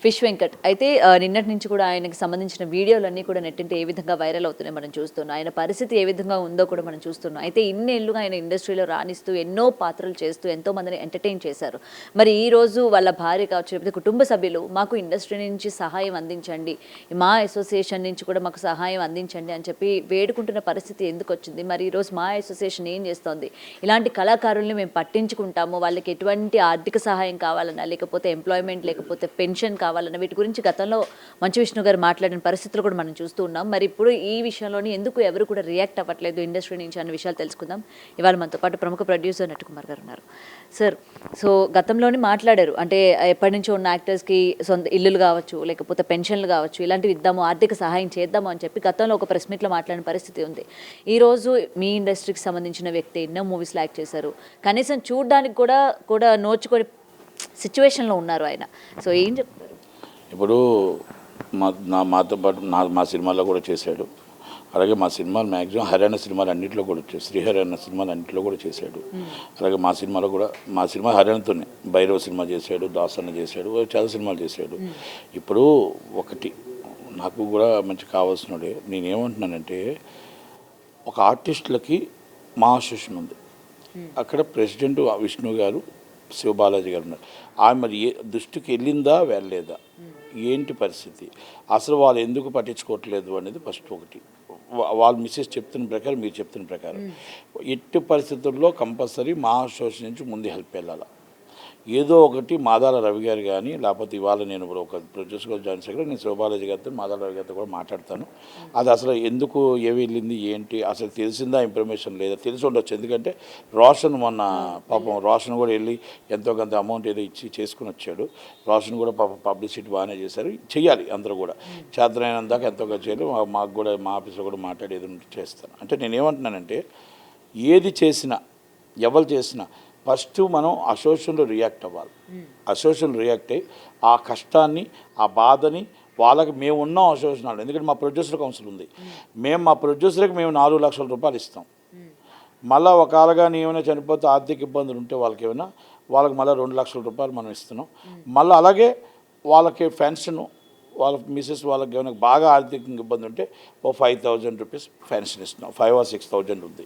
Fish Venkat అయితే నిన్నటి నుంచి కూడా ఆయనకి సంబంధించిన వీడియోలన్నీ కూడా నెట్టింటే ఏ విధంగా వైరల్ అవుతున్నాయి మనం చూస్తున్నాం. ఆయన పరిస్థితి ఏ విధంగా ఉందో కూడా మనం చూస్తున్నాం. అయితే ఇన్నేళ్లుగా ఆయన ఇండస్ట్రీలో రాణిస్తూ ఎన్నో పాత్రలు చేస్తూ ఎంతో మందిని ఎంటర్టైన్ చేశారు. మరి ఈ రోజు వాళ్ళ భార్య కావచ్చు, లేకపోతే కుటుంబ సభ్యులు మాకు ఇండస్ట్రీ నుంచి సహాయం అందించండి, మా అసోసియేషన్ నుంచి కూడా మాకు సహాయం అందించండి అని చెప్పి వేడుకుంటున్న పరిస్థితి ఎందుకు వచ్చింది? మరి ఈరోజు మా అసోసియేషన్ ఏం చేస్తోంది? ఇలాంటి కళాకారుల్ని మేము పట్టించుకుంటాము, వాళ్ళకి ఎటువంటి ఆర్థిక సహాయం కావాలన్నా, లేకపోతే ఎంప్లాయ్మెంట్, లేకపోతే పెన్షన్ కావాలన్న వీటి గురించి గతంలో మంచు విష్ణు గారు మాట్లాడిన పరిస్థితులు కూడా మనం చూస్తూ ఉన్నాం. మరి ఇప్పుడు ఈ విషయంలోని ఎందుకు ఎవరు కూడా రియాక్ట్ అవ్వట్లేదు ఇండస్ట్రీ నుంచి అన్న విషయాలు తెలుసుకుందాం. ఇవాళ మనతో పాటు ప్రముఖ ప్రొడ్యూసర్ నటకుమార్ గారు ఉన్నారు. సార్, సో గతంలోని మాట్లాడారు, అంటే ఎప్పటి నుంచో ఉన్న యాక్టర్స్కి సొంత ఇల్లులు కావచ్చు, లేకపోతే పెన్షన్లు కావచ్చు, ఇలాంటివి ఇద్దాము, ఆర్థిక సహాయం చేద్దాము అని చెప్పి గతంలో ఒక ప్రెస్ మీట్లో మాట్లాడిన పరిస్థితి ఉంది. ఈరోజు మీ ఇండస్ట్రీకి సంబంధించిన వ్యక్తి ఎన్నో మూవీస్లో యాక్ట్ చేశారు, కనీసం చూడడానికి కూడా నోచుకొని సిచ్యువేషన్లో ఉన్నారు ఆయన. సో ఏం చెప్తారు? ఇప్పుడు మాతో పాటు మా సినిమాల్లో కూడా చేశాడు. అలాగే మా సినిమాలు మ్యాక్సిమం హర్యానా సినిమాలు అన్నింటిలో కూడా వచ్చాయి, శ్రీహర్యానా సినిమాలు అన్నింటిలో కూడా చేశాడు. అలాగే మా సినిమాలో కూడా మా సినిమా హర్యానాతోనే భైరవ సినిమా చేశాడు, దాసన్న చేశాడు, చాలా సినిమాలు చేశాడు. ఇప్పుడు ఒకటి నాకు కూడా మంచి కావాల్సినడే, నేనేమంటున్నానంటే ఒక ఆర్టిస్టులకి మా అసోసియేషన్ ఉంది, అక్కడ ప్రెసిడెంట్ విష్ణు గారు, శివబాలాజీ గారు ఉన్నారు. ఆమె మరి దృష్టికి వెళ్ళిందా వెళ్ళలేదా, ఏంటి పరిస్థితి, అసలు వాళ్ళు ఎందుకు పట్టించుకోవట్లేదు అనేది ఫస్ట్ ఒకటి. వాళ్ళు మిస్సెస్ చెప్తున్న ప్రకారం, మీరు చెప్తున్న ప్రకారం ఎట్టి పరిస్థితుల్లో కంపల్సరీ మా అసోసియేషన్ నుంచి ముందు హెల్ప్ వెళ్ళాలి. ఏదో ఒకటి మాదాల రవి గారు కానీ, లేకపోతే ఇవాళ నేను ఇప్పుడు ఒక ప్రొడ్యూసర్ జాయిన్ సెక్రటరీ, నేను శివబాలాజీ గారితో మాదాల రవి గారితో కూడా మాట్లాడతాను. అది అసలు ఎందుకు వెళ్ళింది ఏంటి అసలు తెలిసిందా, ఇన్ఫర్మేషన్ లేదా, తెలిసి ఉండొచ్చు. ఎందుకంటే రోషన్ మొన్న పాపం రోషన్ కూడా వెళ్ళి ఎంతో కొంత అమౌంట్ ఏదో ఇచ్చి చేసుకుని వచ్చాడు. రోషన్ కూడా పాపం పబ్లిసిటీ బాగానే చేశారు, చెయ్యాలి అందరూ కూడా, చేతనైనందాక ఎంతో కొంత చేయాలి. మాకు కూడా మా ఆఫీస్లో కూడా మాట్లాడి ఏదో చేస్తాను. అంటే నేనేమంటున్నానంటే ఏది చేసినా ఎవరు చేసినా ఫస్ట్ మనం అసోసియేషన్లో రియాక్ట్ అవ్వాలి. అసోసియేషన్లో రియాక్ట్ అయ్యి ఆ కష్టాన్ని, ఆ బాధని వాళ్ళకి మేము ఉన్నాం అసోసియేషన్ వాళ్ళు. ఎందుకంటే మా ప్రొడ్యూసర్ కౌన్సిల్ ఉంది, మా ప్రొడ్యూసర్కి మేము 4 లక్షల రూపాయలు ఇస్తాం. మళ్ళీ ఒకవేళగా ఏమైనా చనిపోతే ఆర్థిక ఇబ్బందులు ఉంటే వాళ్ళకి మళ్ళీ 2 లక్షల రూపాయలు మనం ఇస్తున్నాం. మళ్ళీ అలాగే వాళ్ళకి పెన్షను, వాళ్ళ మిసెస్ వాళ్ళకి ఏమైనా బాగా ఆర్థికంగా ఇబ్బంది ఉంటే ఓ 5,000 రూపీస్ పెన్షన్ ఇస్తున్నాం. 5,000 or 6,000 ఉంది.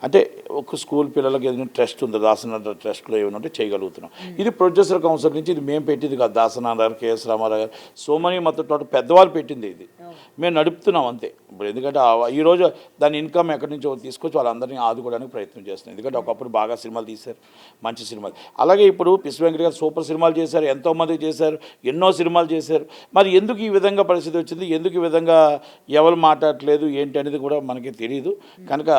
అంటే ఒక స్కూల్ పిల్లలకి ఏదైనా ట్రస్ట్ ఉంది, దాసనాథ ట్రస్ట్లో ఏమైనా ఉంటే చేయగలుగుతున్నాం. ఇది ప్రొడ్యూసర్ కౌన్సిల్ నుంచి, ఇది మేము పెట్టింది కాదు. దాసనాథ గారు, కేఎస్ రామారావు గారు, సోమని మొత్తం పెద్దవాళ్ళు పెట్టింది, ఇది మేము నడుపుతున్నాం అంతే. ఇప్పుడు ఎందుకంటే ఈరోజు దాని ఇన్కమ్ ఎక్కడి నుంచో తీసుకొచ్చి వాళ్ళందరినీ ఆదుకోవడానికి ప్రయత్నం చేస్తున్నాం. ఎందుకంటే ఒకప్పుడు బాగా సినిమాలు తీశారు, మంచి సినిమాలు. అలాగే ఇప్పుడు పిస్ వెంకట్ గారు సూపర్ సినిమాలు చేశారు, ఎంతోమంది చేశారు, ఎన్నో సినిమాలు చేశారు. మరి ఎందుకు ఈ విధంగా పరిస్థితి వచ్చింది, ఎందుకు ఈ విధంగా ఎవరు మాట్లాడట్లేదు ఏంటి అనేది కూడా మనకి తెలియదు. కనుక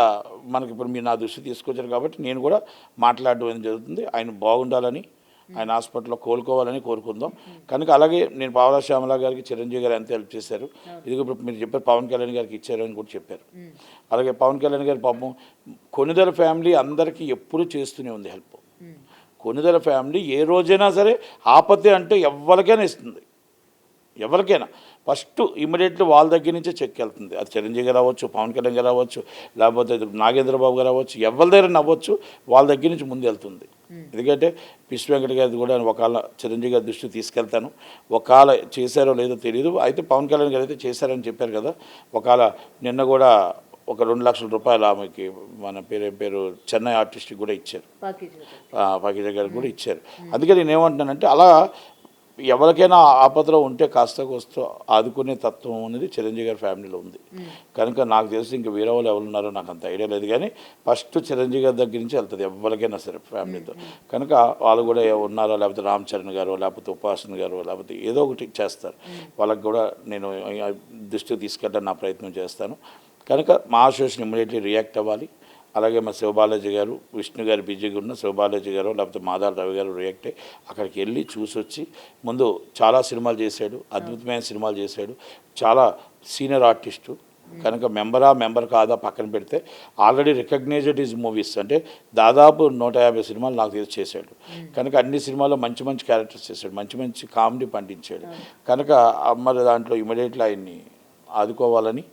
మనకి ఇప్పుడు మీరు నా దృష్టి తీసుకొచ్చారు కాబట్టి నేను కూడా మాట్లాడడం జరుగుతుంది. ఆయన బాగుండాలని, ఆయన హాస్పిటల్లో కోలుకోవాలని కోరుకుందాం. కనుక అలాగే నేను పావలా శ్యామల గారికి, చిరంజీవి గారు ఎంత హెల్ప్ చేశారు, ఇది ఇప్పుడు మీరు చెప్పారు పవన్ కళ్యాణ్ గారికి ఇచ్చారని కూడా చెప్పారు. అలాగే పవన్ కళ్యాణ్ గారి పాపం కొనిదెల ఫ్యామిలీ అందరికీ ఎప్పుడూ చేస్తూనే ఉంది హెల్ప్. కొనిదెల ఫ్యామిలీ ఏ రోజైనా సరే ఆపత్తి అంటే ఎవరికైనా ఇస్తుంది, ఎవరికైనా ఫస్ట్ ఇమ్మీడియట్లీ వాళ్ళ దగ్గర నుంచే చెక్ వెళ్తుంది. అది చిరంజీవి గారు అవ్వచ్చు, పవన్ కళ్యాణ్ గారు అవ్వచ్చు, లేకపోతే నాగేంద్రబాబు గారు అవ్వచ్చు, ఎవరి దగ్గర అవ్వచ్చు, వాళ్ళ దగ్గర నుంచి ముందు వెళ్తుంది. ఎందుకంటే పిస్ వెంకట గారి కూడా ఒకవేళ చిరంజీవి గారి దృష్టికి తీసుకెళ్తాను. ఒకవేళ చేశారో లేదో తెలియదు, అయితే పవన్ కళ్యాణ్ గారు అయితే చేశారని చెప్పారు కదా. ఒకవేళ నిన్న కూడా ఒక 2 లక్షల రూపాయలు ఆమెకి మన పేరు చెన్నై ఆర్టిస్ట్కి కూడా ఇచ్చారు, పాకిజా గారికి కూడా ఇచ్చారు. అందుకే నేను ఏమంటున్నానంటే అలా ఎవరికైనా ఆపదలో ఉంటే కాస్త కోస్తో ఆదుకునే తత్వం అనేది చిరంజీవి గారి ఫ్యామిలీలో ఉంది. కనుక నాకు తెలిసి ఇంకా వేరే వాళ్ళు ఎవరు ఉన్నారో నాకు అంత ఐడియా లేదు, కానీ ఫస్ట్ చిరంజీవి గారి దగ్గర నుంచి వెళ్తుంది ఎవరికైనా సరే ఫ్యామిలీతో. కనుక వాళ్ళు కూడా ఉన్నారో, లేకపోతే రామ్ చరణ్ గారు, లేకపోతే ఉపాసన గారు, లేకపోతే ఏదో ఒకటి చేస్తారు. వాళ్ళకి కూడా నేను దృష్టికి తీసుకెళ్ళడానికి నా ప్రయత్నం చేస్తాను. కనుక మా అసోసియేషన్ ఇమ్మీడియట్లీ రియాక్ట్ అవ్వాలి. అలాగే మా శివబాలాజీ గారు, విష్ణు గారు బిజీగా ఉన్న శివబాలాజీ గారు, లేకపోతే మాదాల రవి గారు రియాక్ట్ అయ్యి అక్కడికి వెళ్ళి చూసొచ్చి, ముందు చాలా సినిమాలు చేశాడు, అద్భుతమైన సినిమాలు చేశాడు, చాలా సీనియర్ ఆర్టిస్టు. కనుక మెంబర్ కాదా పక్కన పెడితే ఆల్రెడీ రికగ్నైజ్డ్ ఈజ్ మూవీస్ అంటే దాదాపు 150 సినిమాలు నాకు తెలిసి చేశాడు. కనుక అన్ని సినిమాల్లో మంచి మంచి క్యారెక్టర్స్ చేశాడు, మంచి మంచి కామెడీ పండించాడు. కనుక మరి దాంట్లో ఇమీడియట్లీ ఆయన్ని ఆదుకోవాలని,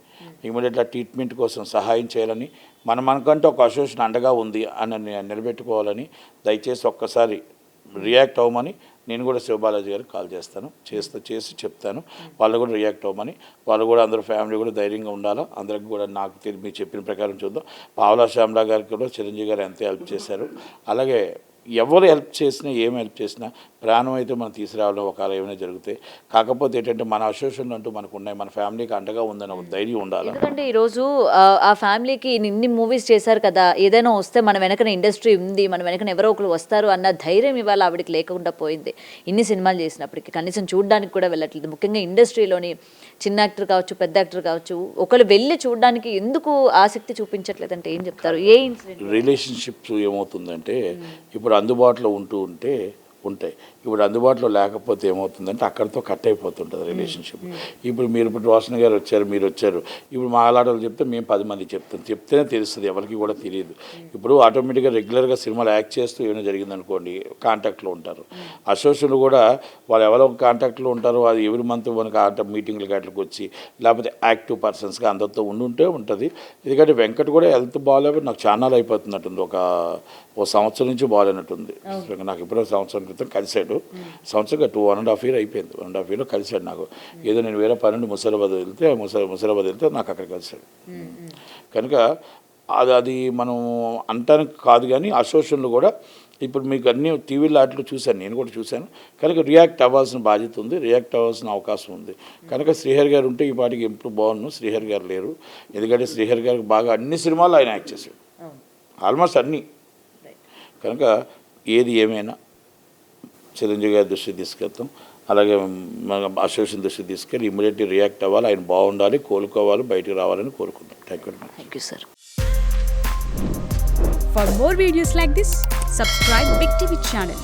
ఇమీడియట్గా ట్రీట్మెంట్ కోసం సహాయం చేయాలని, మనకంటూ ఒక అసోసియేషన్ అండగా ఉంది అని నిలబెట్టుకోవాలని దయచేసి ఒక్కసారి రియాక్ట్ అవ్వమని నేను కూడా శివబాలాజీ గారికి కాల్ చేస్తాను, చేసి చెప్తాను, వాళ్ళు కూడా రియాక్ట్ అవ్వమని. వాళ్ళు కూడా అందరూ ఫ్యామిలీ కూడా ధైర్యంగా ఉండాలా. అందరికి కూడా నాకు మీరు చెప్పిన ప్రకారం చూద్దాం. పావలా శ్యామలా గారికి కూడా చిరంజీవి గారు ఎంతో హెల్ప్ చేశారు. అలాగే ఎవరు హెల్ప్ చేసినా ఏం హెల్ప్ చేసినా ప్రాణం అయితే మనం తీసుకురావడం ఒకవేళ ఏమైనా జరుగుతాయి. కాకపోతే ఏంటంటే మన అసోసియేషన్లు అంటూ మనకు ఉన్నాయి, మన ఫ్యామిలీకి అండగా ఉందని ఒక ధైర్యం ఉండాలి. ఎందుకంటే ఈరోజు ఆ ఫ్యామిలీకి ఇన్ని మూవీస్ చేశారు కదా, ఏదైనా వస్తే మన వెనకన ఇండస్ట్రీ ఉంది, మన వెనకన ఎవరో ఒకరు వస్తారు అన్న ధైర్యం ఇవాళ ఆవిడకి లేకుండా పోయింది. ఇన్ని సినిమాలు చేసినప్పటికీ కనీసం చూడడానికి కూడా వెళ్ళట్లేదు. ముఖ్యంగా ఇండస్ట్రీలోని చిన్న యాక్టర్ కావచ్చు, పెద్ద యాక్టర్ కావచ్చు, ఒకరు వెళ్ళి చూడడానికి ఎందుకు ఆసక్తి చూపించట్లేదు అంటే ఏం చెప్తారు? ఏ ఇన్సిడెంట్? రిలేషన్షిప్స్ ఏమవుతుందంటే ఇప్పుడు అందుబాటులో ఉంటాయి, ఇప్పుడు అందుబాటులో లేకపోతే ఏమవుతుందంటే అక్కడితో కట్ అయిపోతుంటుంది రిలేషన్షిప్. ఇప్పుడు రోషన్ గారు వచ్చారు, మీరు వచ్చారు, ఇప్పుడు మా అలాటలు చెప్తే మేము 10 మంది చెప్తేనే తెలుస్తుంది, ఎవరికి కూడా తెలియదు. ఇప్పుడు ఆటోమేటిక్గా రెగ్యులర్గా సినిమాలు యాక్ట్ చేస్తూ ఏమైనా జరిగిందనుకోండి కాంటాక్ట్లో ఉంటారు. అసోసియేషన్లు కూడా వాళ్ళు ఎవరో కాంటాక్ట్లో ఉంటారు, అది ఎవ్రీ మంత్ మనకు మీటింగ్లు గట్లకి వచ్చి లేకపోతే యాక్టివ్ పర్సన్స్గా అందరితో ఉంటుంది. ఎందుకంటే వెంకట్ కూడా హెల్త్ బాగాలేకపోతే నాకు ఛానల్ అయిపోతున్నట్టుంది, ఓ సంవత్సరం నుంచి బాగాలేనట్టుంది. నాకు ఇప్పుడు సంవత్సరం క్రితం కలిశాడు, సంవత్సరంగా 2.5 years అయిపోయింది. 1.5 yearలో కలిశాడు నాకు. ఏదో నేను వేరే పని ముసలాబాద్ వెళ్తే నాకు అక్కడ కలిశాడు. కనుక అది మనం అంటానికి కాదు, కానీ అసోసియేషన్లు కూడా ఇప్పుడు మీకు అన్ని టీవీలో వాటిలో చూశాను, నేను కూడా చూశాను. కనుక రియాక్ట్ అవ్వాల్సిన బాధ్యత ఉంది, రియాక్ట్ అవ్వాల్సిన అవకాశం ఉంది. కనుక శ్రీహరి గారు ఉంటే ఈ పాటికి ఎప్పుడు బాగున్నాను. శ్రీహరి గారు లేరు, ఎందుకంటే శ్రీహరి గారికి బాగా అన్ని సినిమాలు ఆయన యాక్ట్ చేశాడు, ఆల్మోస్ట్ అన్నీ. కనుక ఏది ఏమైనా చిరంజీవి గారి దృష్టికి తీసుకెళ్తాం, అలాగే మన అసోసియేషన్ దృష్టికి తీసుకెళ్ళి ఇమీడియట్లీ రియాక్ట్ అవ్వాలి, ఆయన బాగుండాలి, కోలుకోవాలి, బయటికి రావాలని కోరుకుంటాం. Thank you sir. For more videos like this, subscribe Big TV channel.